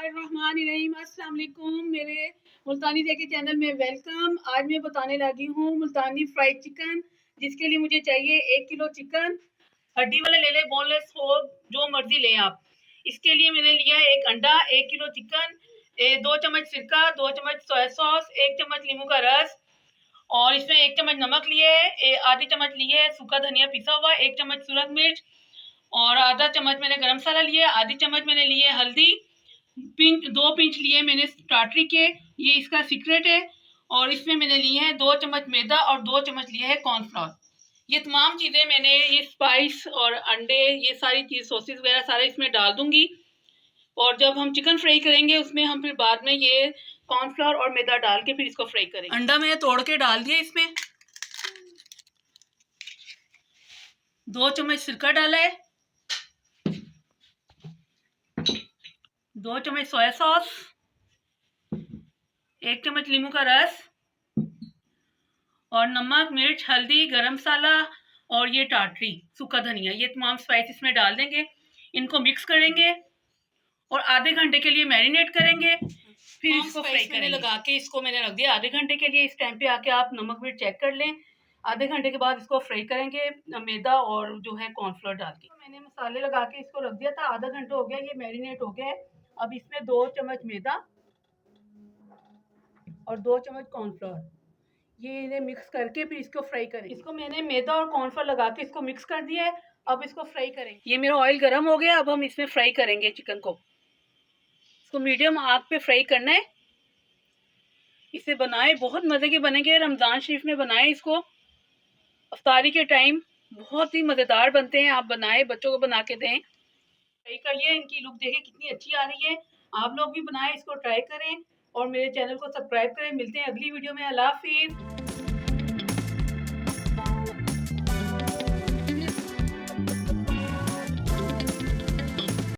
बिस्मिल्लाहिर्रहमानिर्रहीम। अस्सलाम वालेकुम, मेरे मुल्तानी ज़ैकी चैनल में वेलकम। आज मैं बताने लगी हूँ मुल्तानी फ्राइड चिकन, जिसके लिए मुझे चाहिए 1 किलो चिकन। हड्डी वाला ले लें, बोनलेस हो, जो मर्जी लें आप। इसके लिए मैंने लिया है 1 अंडा, 1 किलो चिकन, 2 चम्मच सिरका, 2 चम्मच सोया सॉस, 1 चम्मच नींबू का रस, और इसमें 1 चम्मच नमक लिए है, आधी चम्मच लिए है सूखा धनिया पिसा हुआ, 1 चम्मच सूरज मिर्च, और आधा चम्मच मैंने गरम मसाला लिया, आधी चम्मच मैंने लिए हल्दी, पिंच 2 पिंच लिए मैंने टाटरी के, ये इसका सीक्रेट है। और इसमें मैंने लिए हैं 2 चम्मच मैदा और 2 चम्मच लिए है कॉर्नफ्लोर। ये तमाम चीज़ें मैंने, ये स्पाइस और अंडे, ये सारी चीज़ सॉसेस वगैरह सारे इसमें डाल दूंगी। और जब हम चिकन फ्राई करेंगे उसमें हम फिर बाद में ये कॉर्नफ्लोर और मैदा डाल के फिर इसको फ्राई करेंगे। अंडा मैंने तोड़ के डाल दिया, इसमें 2 चम्मच सिरका डाला है, 2 चम्मच सोया सॉस, 1 चम्मच नींबू का रस, और नमक, मिर्च, हल्दी, गरम मसाला और ये टाटरी सूखा धनिया, ये तमाम स्पाइस इसमें डाल देंगे। इनको मिक्स करेंगे और आधे घंटे के लिए मैरिनेट करेंगे। फिर इसको फ्राई करेंगे। लगा के इसको मैंने रख दिया आधे घंटे के लिए। इस टाइम पे आके आप नमक मिर्च चेक कर लें। आधे घंटे के बाद इसको फ्राई करेंगे मैदा और जो है कॉर्नफ्लोर डाल के। मैंने मसाले लगा के इसको रख दिया था, आधा घंटा हो गया, ये मैरिनेट हो गया है। अब इसमें 2 चम्मच मैदा और 2 चम्मच कॉर्नफ्लोर, ये इन्हें मिक्स करके फिर इसको फ्राई करें। इसको मैंने मैदा और कॉर्नफ्लोर लगा के इसको मिक्स कर दिया है। अब इसको फ्राई करेंगे। ये मेरा ऑयल गर्म हो गया, अब हम इसमें फ्राई करेंगे चिकन को। इसको मीडियम आग पे फ्राई करना है। इसे बनाए, बहुत मज़े के बनेंगे। रमज़ान शरीफ में बनाएं इसको, अफ्तारी के टाइम बहुत ही मज़ेदार बनते हैं। आप बनाएं, बच्चों को बना के दें। फ्राई कर लिया, इनकी लुक देखें कितनी अच्छी आ रही है। आप लोग भी बनाएं, इसको ट्राई करें और मेरे चैनल को सब्सक्राइब करें। मिलते हैं अगली वीडियो में। अल्लाह हाफिज़।